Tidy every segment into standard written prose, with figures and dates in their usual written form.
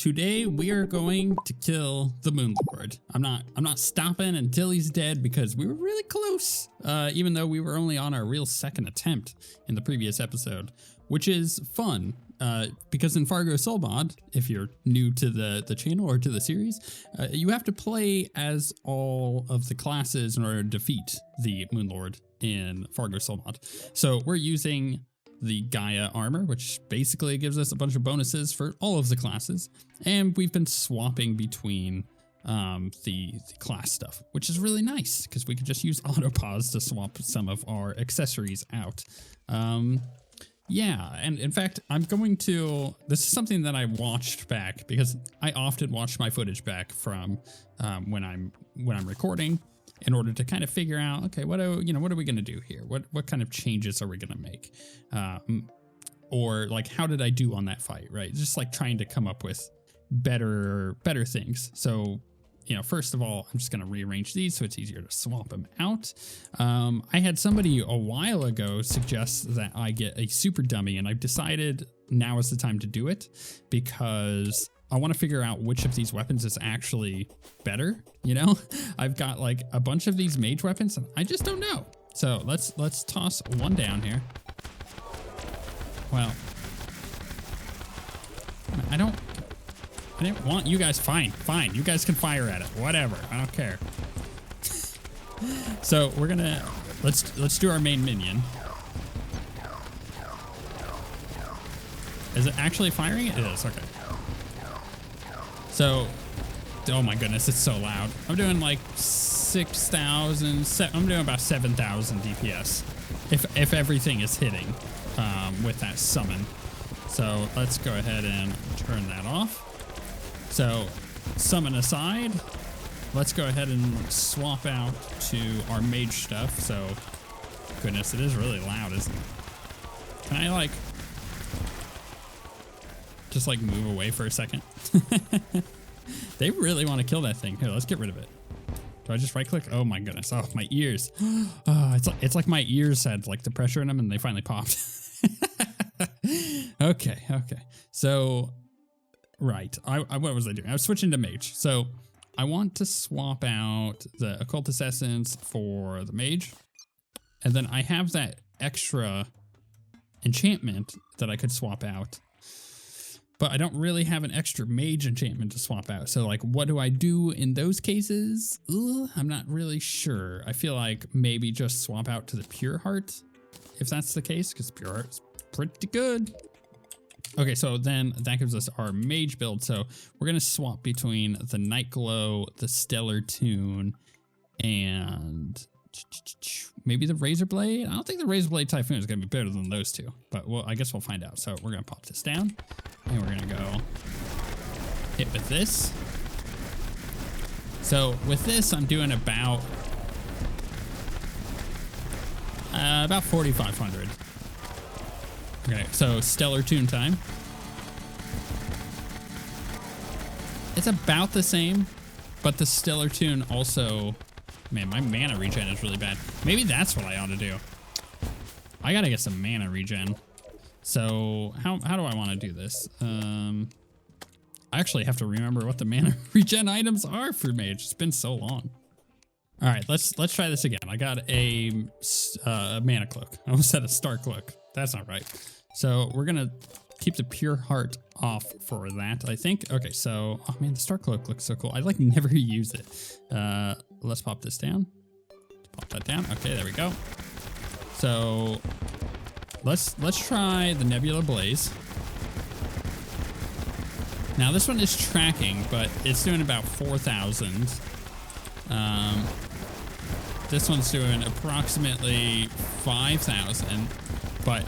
Today we are going to kill the Moon Lord. I'm not stopping until he's dead because we were really close. Even though we were only on our real second attempt in the previous episode, which is fun. Because in Fargo Soul Mod, if you're new to the channel or to the series, you have to play as all of the classes in order to defeat the Moon Lord in Fargo Soul Mod. So we're using the Gaia armor, which basically gives us a bunch of bonuses for all of the classes. And we've been swapping between the class stuff, which is really nice because we could just use autopause to swap some of our accessories out. Yeah, and in fact, I'm going to, this is something that I watched back because I often watch my footage back from when I'm recording in order to kind of figure out, okay, what are we going to do here? What kind of changes are we going to make? Or like, how did I do on that fight, right? Just like trying to come up with better things. So, first of all, I'm just going to rearrange these so it's easier to swap them out. I had somebody a while ago suggest that I get a super dummy, and I've decided now is the time to do it because I want to figure out which of these weapons is actually better. I've got like a bunch of these mage weapons and I just don't know. So let's toss one down here. Well, I didn't want you guys. Fine. You guys can fire at it. Whatever. I don't care. So we're gonna let's do our main minion. Is it actually firing? It is. Okay. So, oh my goodness, it's so loud. I'm doing like 6,000. I'm doing about 7,000 DPS if everything is hitting with that summon. So let's go ahead and turn that off. So, summon aside, let's go ahead and swap out to our mage stuff. So, goodness, it is really loud, isn't it? Can I just move away for a second? They really want to kill that thing. Here, let's get rid of it. Do I just right click? Oh my goodness. Oh, my ears. Oh, it's like my ears had like the pressure in them and they finally popped. Okay. So, right. What was I doing? I was switching to mage. So I want to swap out the occultist essence for the mage. And then I have that extra enchantment that I could swap out. But I don't really have an extra mage enchantment to swap out. So what do I do in those cases? I'm not really sure. I feel like maybe just swap out to the pure heart if that's the case, because pure heart's pretty good. Okay, so then that gives us our mage build. So we're going to swap between the Night Glow, the Stellar Tune, and maybe the Razor Blade. I don't think the Razor Blade Typhoon is going to be better than those two, but I guess we'll find out. So we're going to pop this down, and we're going to go hit with this. So with this, I'm doing about 4,500. Okay, so Stellar Tune time. It's about the same, but the Stellar Tune also... Man, my mana regen is really bad. Maybe that's what I ought to do. I gotta get some mana regen. So how do I want to do this? I actually have to remember what the mana regen items are for mage. It's been so long. All right, let's try this again. I got a mana cloak. I almost said a star cloak. That's not right. So we're gonna keep the pure heart off for that, I think. Okay, so, oh man, the star cloak looks so cool. I never use it. Let's pop this down. Pop that down. Okay, there we go. So let's try the Nebula Blaze. Now this one is tracking, but it's doing about 4,000. This one's doing approximately 5,000, but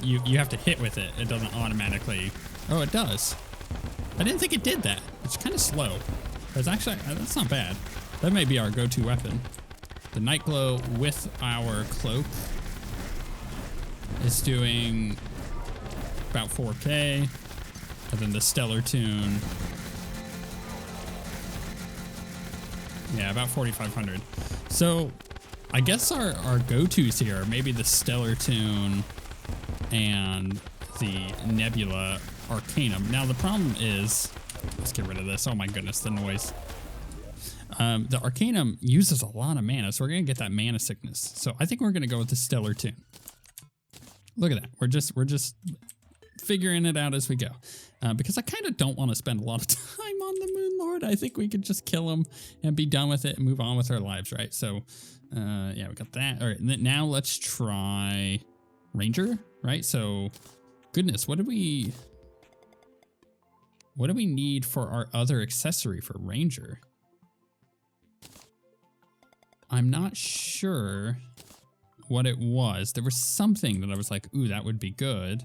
you have to hit with it. It doesn't automatically. Oh, it does. I didn't think it did that. It's kind of slow. It's actually, that's not bad. That may be our go-to weapon. The Night Glow with our cloak is doing about 4K. And then the Stellar Tune. Yeah, about 4,500. So I guess our go-tos here are maybe the Stellar Tune and the Nebula Arcanum. Now the problem is Let's get rid of this. Oh my goodness, the noise. The Arcanum uses a lot of mana, so we're going to get that mana sickness. So I think we're going to go with the Stellar Tune. Look at that. We're just figuring it out as we go. Because I kind of don't want to spend a lot of time on the Moon Lord. I think we could just kill him and be done with it and move on with our lives, right? So, yeah, we got that. All right, now let's try Ranger, right? So, goodness, what do we need for our other accessory for Ranger? I'm not sure what it was. There was something that I was like, ooh, that would be good.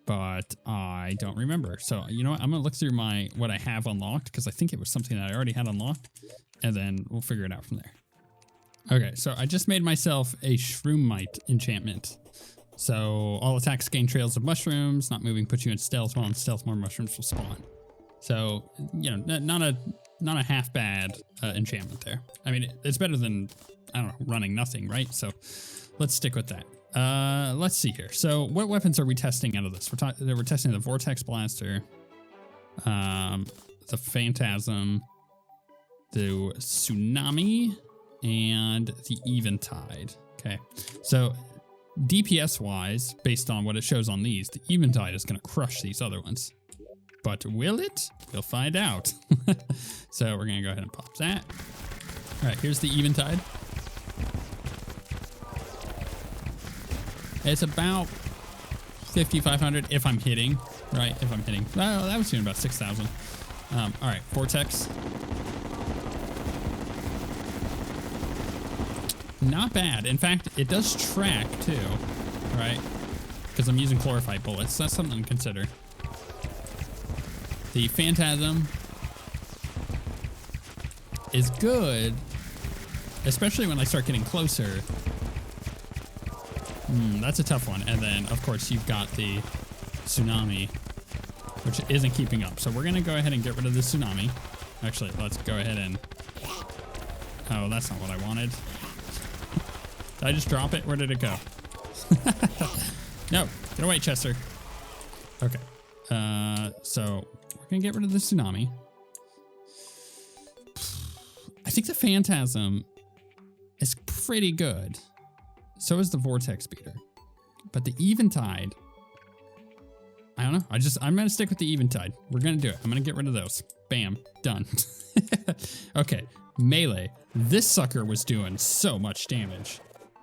But I don't remember. So, you know what? I'm going to look through what I have unlocked because I think it was something that I already had unlocked. And then we'll figure it out from there. Okay, so I just made myself a Shroomite enchantment. So all attacks gain trails of mushrooms. Not moving puts you in stealth. While in stealth, more mushrooms will spawn. So, you know, not a half bad enchantment there. I mean, it's better than, I don't know, running nothing, right? So let's stick with that. Let's see here. So what weapons are we testing out of this? We're testing the Vortex Blaster, the Phantasm, the Tsunami, and the Eventide. Okay. So DPS wise, based on what it shows on these, the Eventide is going to crush these other ones. But will it? We'll find out. So we're going to go ahead and pop that. All right, here's the Eventide. It's about 5,500 if I'm hitting, right? If I'm hitting. Well, that was doing about 6,000. All right, Vortex. Not bad. In fact, it does track too, right? Because I'm using Chlorophyte bullets. That's something to consider. The Phantasm is good, especially when I start getting closer. That's a tough one. And then, of course, you've got the Tsunami, which isn't keeping up. So we're going to go ahead and get rid of the Tsunami. Actually, let's go ahead and... Oh, that's not what I wanted. Did I just drop it? Where did it go? No, get away, Chester. Okay. So we're going to get rid of the Tsunami. I think the Phantasm is pretty good. So is the Vortex Beater. But the Eventide, I don't know. I'm going to stick with the Eventide. We're going to do it. I'm going to get rid of those. Bam. Done. Okay. Melee. This sucker was doing so much damage.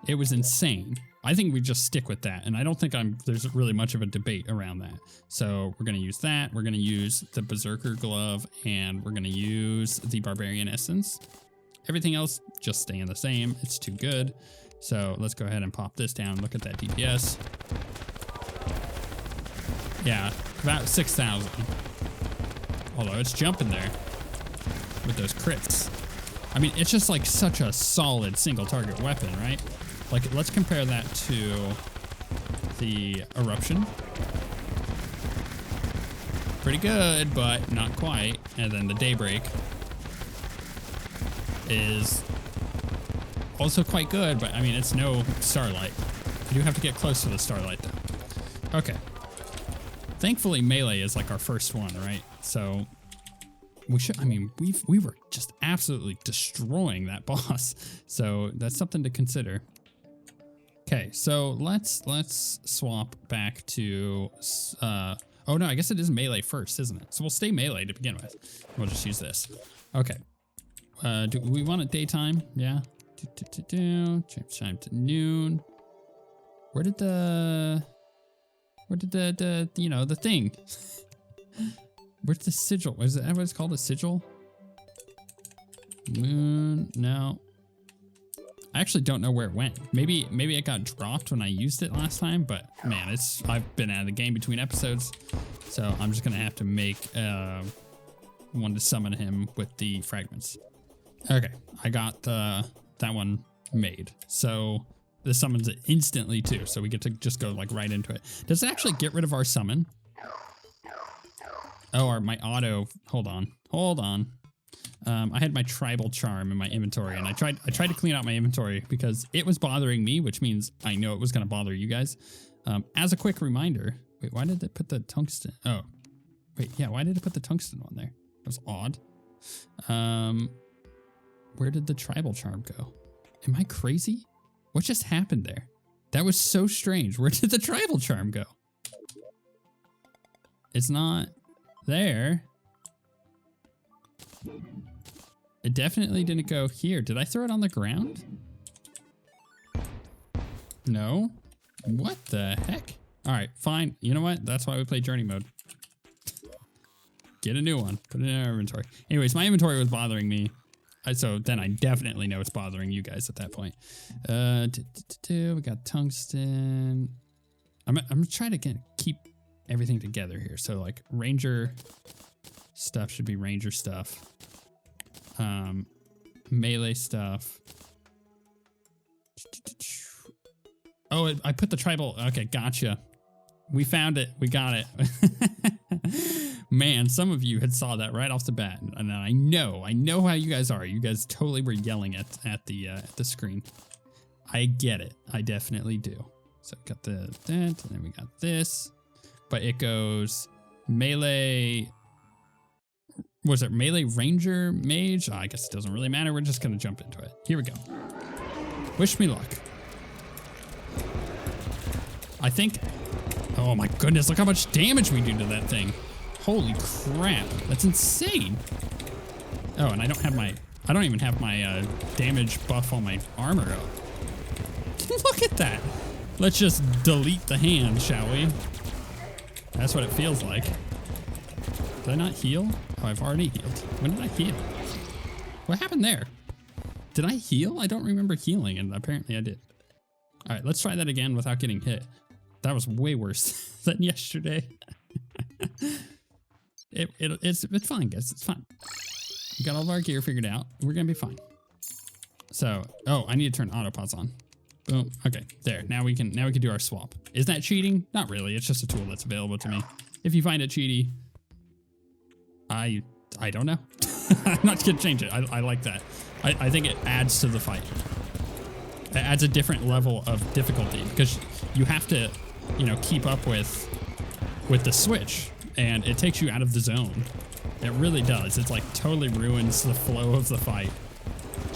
It was insane. I think we just stick with that. And I don't think there's really much of a debate around that. So we're going to use that. We're going to use the Berserker Glove. And we're going to use the Barbarian Essence. Everything else just staying the same. It's too good. So let's go ahead and pop this down. Look at that DPS. Yeah, about 6,000. Although it's jumping there with those crits. I mean, it's just like such a solid single target weapon, right? Like, let's compare that to the Eruption. Pretty good, but not quite. And then the Daybreak is also quite good, but I mean, it's no Starlight. You do have to get close to the Starlight though. Okay. Thankfully, melee is like our first one, right? So we should, I mean, we were just absolutely destroying that boss. So that's something to consider. Okay, so let's swap back to, oh no, I guess it is melee first, isn't it? So we'll stay melee to begin with. We'll just use this. Okay. Do we want it daytime? Yeah. Change time to noon. Where did the you know, the thing? Where's the sigil? Is that what it's called? A sigil? Moon, no. I actually don't know where it went. Maybe it got dropped when I used it last time, but man, I've been out of the game between episodes. So I'm just gonna have to make one to summon him with the fragments. Okay, I got that one made. So this summons it instantly too. So we get to just go like right into it. Does it actually get rid of our summon? Oh, my auto, hold on. I had my tribal charm in my inventory and I tried to clean out my inventory because it was bothering me, which means I know it was going to bother you guys. As a quick reminder, wait, why did they put the tungsten? Oh, Wait, yeah, why did it put the tungsten on there? That was odd. Where did the tribal charm go? Am I crazy? What just happened there? That was so strange. Where did the tribal charm go? It's not there. It definitely didn't go here. Did I throw it on the ground? No. What the heck? All right, fine. You know what? That's why we play journey mode. Get a new one. Put it in our inventory. Anyways, my inventory was bothering me. So then I definitely know it's bothering you guys at that point. We got tungsten. I'm trying to keep everything together here. So like ranger stuff should be ranger stuff. Melee stuff. Oh, I put the tribal. Okay, gotcha. We found it. We got it. Man, some of you had saw that right off the bat, and I know how you guys are. You guys totally were yelling at the screen. I get it. I definitely do. So got that, and then we got this, but it goes melee. Was it melee ranger mage? Oh, I guess it doesn't really matter. We're just gonna jump into it. Here we go. Wish me luck. I think. Oh my goodness! Look how much damage we do to that thing. Holy crap, that's insane. Oh, and I don't even have my damage buff on my armor up. Look at that. Let's just delete the hand, shall we? That's what it feels like. Did I not heal? Oh, I've already healed. When did I heal? What happened there? Did I heal? I don't remember healing, and apparently I did. All right, let's try that again without getting hit. That was way worse than yesterday. It's fine, guys. It's fine. We got all of our gear figured out. We're gonna be fine. So, oh, I need to turn auto pause on. Boom. Okay, there. Now we can do our swap. Is that cheating? Not really. It's just a tool that's available to me. If you find it cheaty, I don't know. I'm not gonna change it. I like that. I think it adds to the fight. It adds a different level of difficulty because you have to, keep up with the switch. And it takes you out of the zone. It really does. It's like totally ruins the flow of the fight.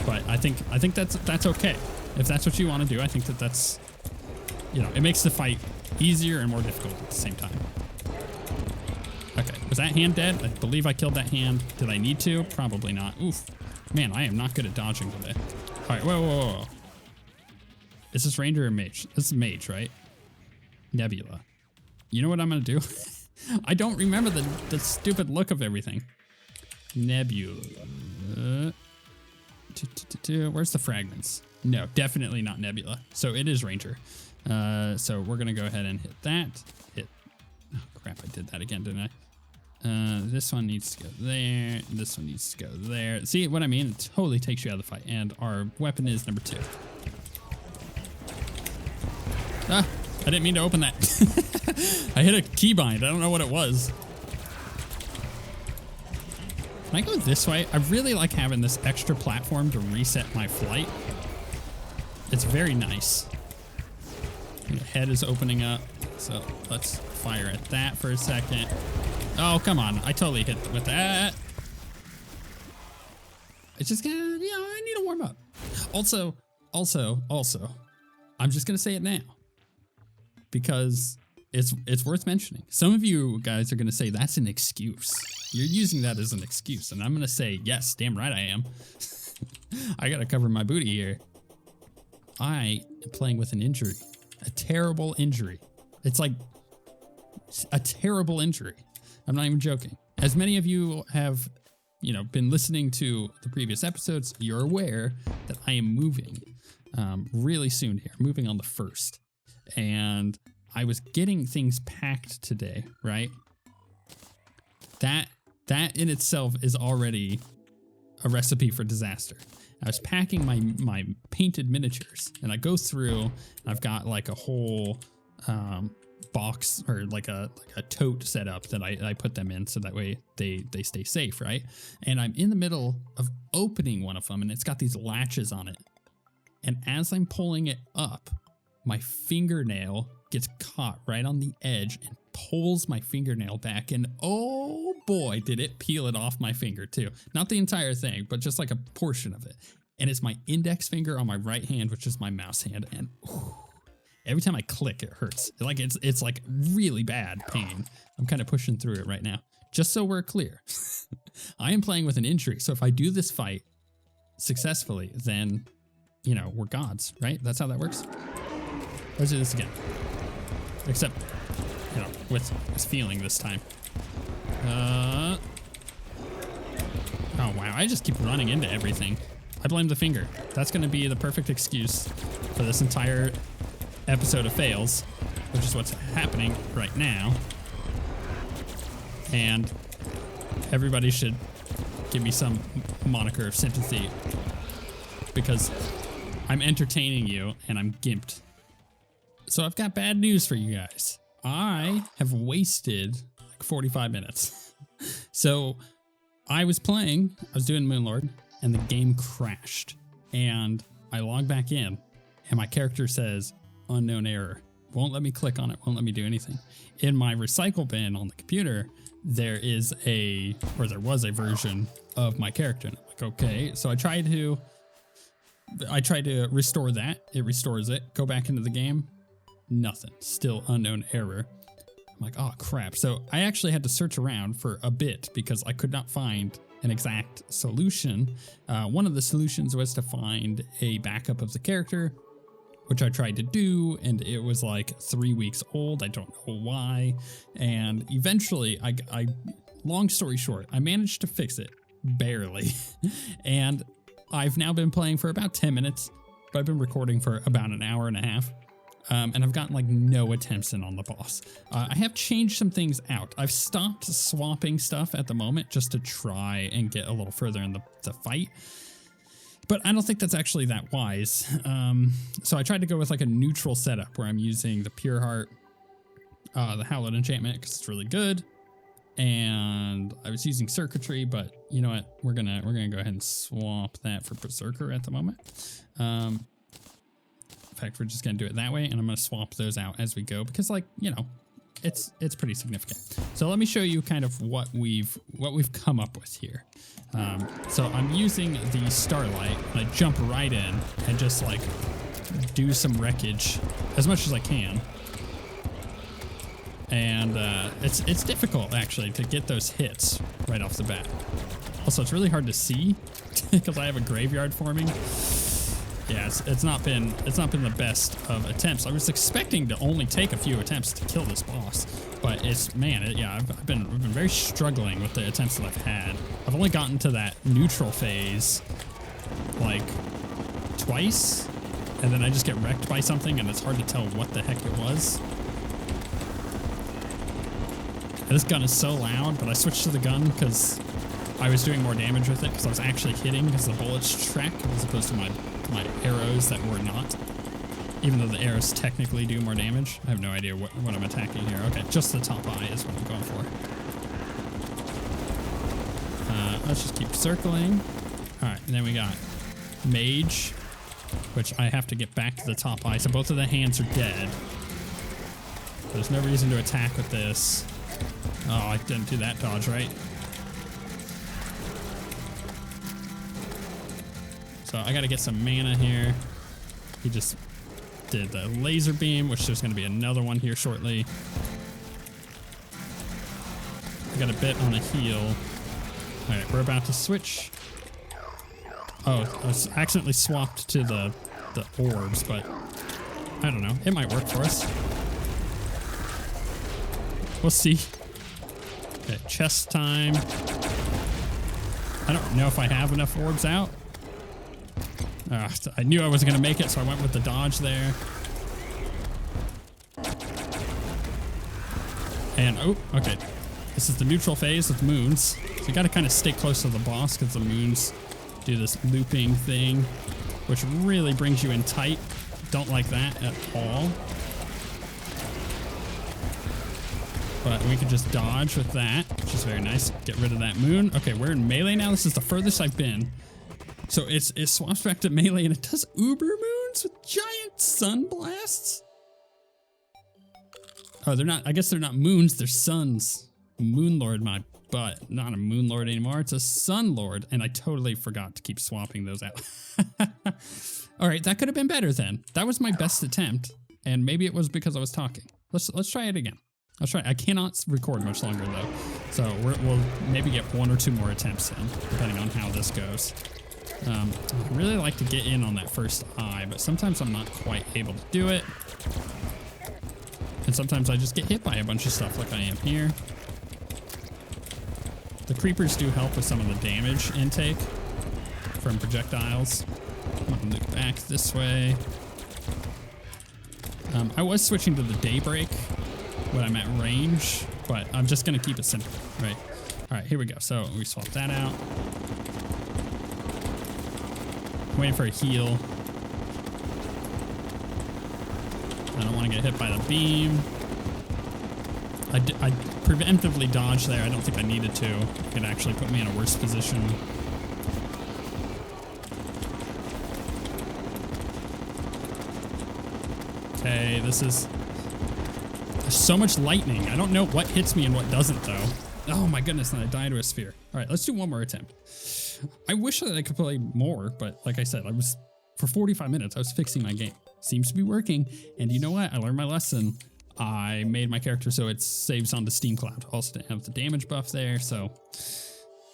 But I think that's okay. If that's what you want to do, I think that's, it makes the fight easier and more difficult at the same time. Okay, was that hand dead? I believe I killed that hand. Did I need to? Probably not. Oof. Man, I am not good at dodging today. All right, whoa. Is this ranger or mage? This is mage, right? Nebula. You know what I'm gonna do? I don't remember the stupid look of everything. Nebula. Where's the fragments? No, definitely not Nebula. So it is Ranger. So we're gonna go ahead and hit that. Oh crap, I did that again, didn't I? This one needs to go there. This one needs to go there. See what I mean? It totally takes you out of the fight. And our weapon is number 2. Ah, I didn't mean to open that. I hit a keybind. I don't know what it was. Can I go this way? I really like having this extra platform to reset my flight. It's very nice. The head is opening up. So let's fire at that for a second. Oh, come on. I totally hit with that. It's just gonna, I need to warm up. Also, I'm just gonna say it now. Because it's worth mentioning. Some of you guys are gonna say that's an excuse. You're using that as an excuse. And I'm gonna say, yes, damn right I am. I gotta cover my booty here. I am playing with an injury. A terrible injury. It's like a terrible injury. I'm not even joking. As many of you have, been listening to the previous episodes, you're aware that I am moving really soon here. Moving on the 1st. And I was getting things packed today, right? That in itself is already a recipe for disaster. I was packing my painted miniatures, and I go through, and I've got like a whole box or like a tote set up that I put them in so that way they stay safe, right? And I'm in the middle of opening one of them, and it's got these latches on it. And as I'm pulling it up, my fingernail gets caught right on the edge and pulls my fingernail back, and oh boy, did it peel it off my finger too. Not the entire thing, but just like a portion of it. And it's my index finger on my right hand, which is my mouse hand, and every time I click, it hurts. Like it's like really bad pain. I'm kind of pushing through it right now. Just so we're clear, I am playing with an injury. So if I do this fight successfully, then, you know, we're gods, right? That's how that works. Let's do this again. Except, you know, with this feeling this time. Oh wow, I just keep running into everything. I blame the finger. That's gonna be the perfect excuse for this entire episode of fails, which is what's happening right now. And everybody should give me some moniker of sympathy because I'm entertaining you and I'm gimped. So I've got bad news for you guys. I have wasted like 45 minutes. So I was doing Moonlord, and the game crashed. And I log back in, and my character says, unknown error. Won't let me click on it, won't let me do anything. In my recycle bin on the computer, there was a version of my character. And I'm like, okay. So I tried to restore that. It restores it. Go back into the game. Nothing. Still unknown error. I'm like, oh crap. So I actually had to search around for a bit because I could not find an exact solution. One of the solutions was to find a backup of the character, which I tried to do, and it was like 3 weeks old. I don't know why. And eventually, long story short, I managed to fix it, barely. And I've now been playing for about 10 minutes, but I've been recording for about an hour and a half. And I've gotten like no attempts in on the boss. I have changed some things out. I've stopped swapping stuff at the moment just to try and get a little further in the fight. But I don't think that's actually that wise. So I tried to go with like a neutral setup where I'm using the Pure Heart, the Hallowed Enchantment, because it's really good. And I was using Circuitry, but you know what? We're gonna go ahead and swap that for Berserker at the moment. In fact, we're just gonna do it that way, and I'm gonna swap those out as we go because, like, you know, it's pretty significant. So let me show you kind of what we've come up with here. So I'm using the Starlight, and I jump right in and just like do some wreckage as much as I can. And it's difficult actually to get those hits right off the bat. Also, it's really hard to see because I have a graveyard forming. Yeah, it's not been the best of attempts. I was expecting to only take a few attempts to kill this boss, but I've been very struggling with the attempts that I've had. I've only gotten to that neutral phase like twice, and then I just get wrecked by something, and it's hard to tell what the heck it was. This gun is so loud, but I switched to the gun because I was doing more damage with it because I was actually hitting because the bullets track as opposed to my arrows that were not. Even though the arrows technically do more damage. I have no idea what I'm attacking here. Okay, just the top eye is what I'm going for. Let's just keep circling. Alright, and then we got Mage, which I have to get back to the top eye. So both of the hands are dead. There's no reason to attack with this. Oh, I didn't do that dodge right. So I gotta get some mana here. He just did the laser beam, which there's gonna be another one here shortly. I got a bit on a heal. Alright, we're about to switch. Oh, I accidentally swapped to the orbs, but I don't know. It might work for us. We'll see. Okay, chest time. I don't know if I have enough orbs out. I knew I wasn't going to make it, so I went with the dodge there. And, oh, okay. This is the neutral phase with moons. So you got to kind of stay close to the boss because the moons do this looping thing, which really brings you in tight. Don't like that at all. But we can just dodge with that, which is very nice. Get rid of that moon. Okay, we're in melee now. This is the furthest I've been. So it swaps back to melee, and it does uber moons with giant sun blasts. Oh, they're not, I guess they're not moons, they're suns. Moonlord my butt. Not a Moonlord anymore, it's a Sunlord. And I totally forgot to keep swapping those out. All right, that could have been better then. That was my best attempt. And maybe it was because I was talking. Let's try it again. Let's try. I cannot record much longer though. So we'll maybe get 1 or 2 more attempts in, depending on how this goes. I really like to get in on that first eye, but sometimes I'm not quite able to do it. And sometimes I just get hit by a bunch of stuff like I am here. The creepers do help with some of the damage intake from projectiles. I'm gonna loop back this way. I was switching to the daybreak when I'm at range, but I'm just gonna keep it simple, right? All right, here we go. So we swap that out. Waiting for a heal. I don't want to get hit by the beam. I preemptively dodged there. I don't think I needed to. It could actually put me in a worse position. Okay, this is... There's so much lightning. I don't know what hits me and what doesn't, though. Oh my goodness, and I died to a sphere. All right, let's do one more attempt. I wish that I could play more, but like I said, for 45 minutes, I was fixing my game. Seems to be working, and you know what? I learned my lesson. I made my character so it saves onto Steam Cloud. Also didn't have the damage buff there, so...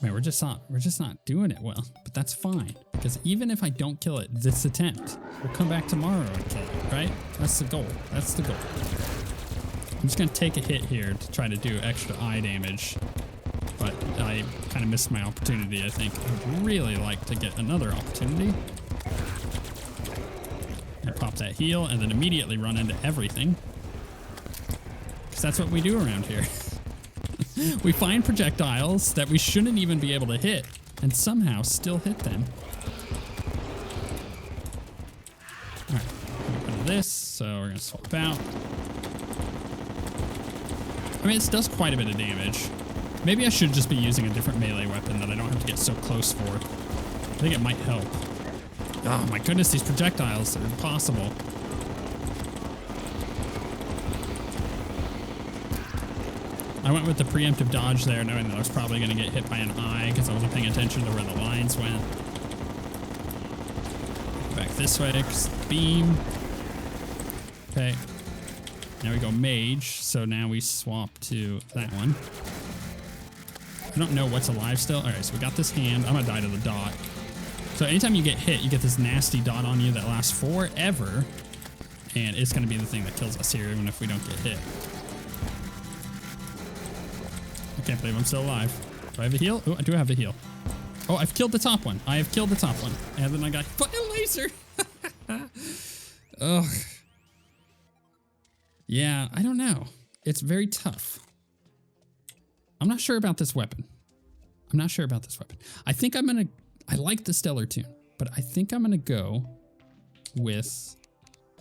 Man, we're just not doing it well, but that's fine. Because even if I don't kill it this attempt, we'll come back tomorrow and kill it, right? That's the goal. That's the goal. I'm just gonna take a hit here to try to do extra eye damage, but I kind of missed my opportunity, I think. I'd really like to get another opportunity. And pop that heal and then immediately run into everything. Because that's what we do around here. We find projectiles that we shouldn't even be able to hit and somehow still hit them. All right, we're gonna do this, so we're gonna swap out. I mean, this does quite a bit of damage. Maybe I should just be using a different melee weapon that I don't have to get so close for. I think it might help. Oh my goodness, these projectiles are impossible. I went with the preemptive dodge there, knowing that I was probably going to get hit by an eye because I wasn't paying attention to where the lines went. Back this way, because the beam. Okay. Now we go mage, so now we swap to that one. I don't know what's alive still. All right, so we got this hand. I'm going to die to the dot. So anytime you get hit, you get this nasty dot on you that lasts forever. And it's going to be the thing that kills us here, even if we don't get hit. I can't believe I'm still alive. Do I have a heal? Oh, I do have a heal. Oh, I've killed the top one. I have killed the top one. And then I got hit by a laser. Ugh. Yeah, I don't know. It's very tough. I'm not sure about this weapon. I think I'm going to... I like the Stellar Tune, but I think I'm going to go with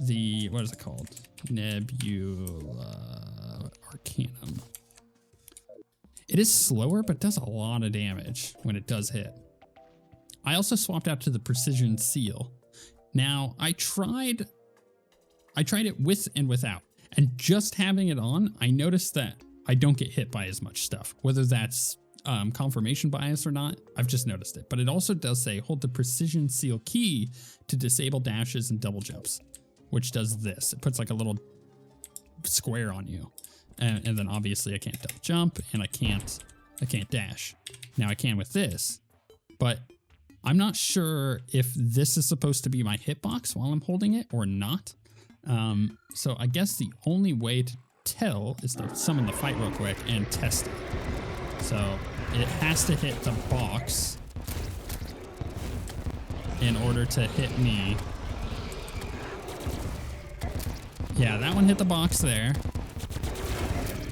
the... What is it called? Nebula Arcanum. It is slower, but does a lot of damage when it does hit. I also swapped out to the Precision Seal. Now, I tried it with and without. And just having it on, I noticed that I don't get hit by as much stuff. Whether that's confirmation bias or not, I've just noticed it. But it also does say, hold the Precision Seal key to disable dashes and double jumps. Which does this. It puts like a little square on you. And then obviously I can't double jump and I can't dash. Now I can with this, but I'm not sure if this is supposed to be my hitbox while I'm holding it or not. So I guess the only way to tell is to summon the fight real quick and test it. So it has to hit the box in order to hit me. Yeah, that one hit the box there.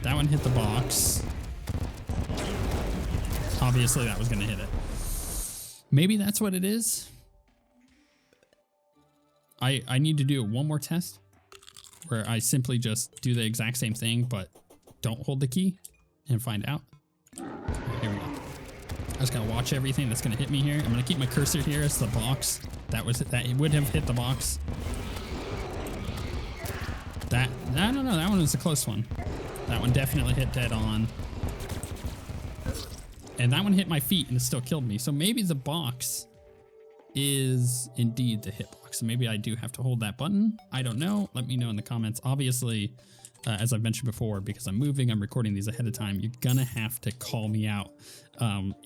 That one hit the box. Obviously that was gonna hit it. Maybe that's what it is. I need to do one more test where I simply just do the exact same thing, but don't hold the key and find out. Here we go. I just gotta watch everything that's gonna hit me here. I'm gonna keep my cursor here as the box. That would have hit the box. No, that one was a close one. That one definitely hit dead on. And that one hit my feet and it still killed me. So maybe the box is indeed the hitbox. So maybe I do have to hold that button. I don't know. Let me know in the comments. Obviously, as I've mentioned before, because I'm moving, I'm recording these ahead of time, you're gonna have to call me out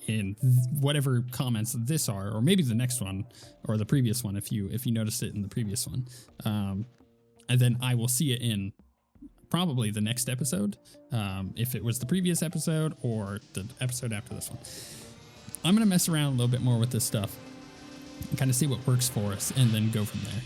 in whatever comments this are, or maybe the next one or the previous one if you noticed it in the previous one. And then I will see it in probably the next episode, if it was the previous episode or the episode after this one. I'm gonna mess around a little bit more with this stuff and kind of see what works for us and then go from there.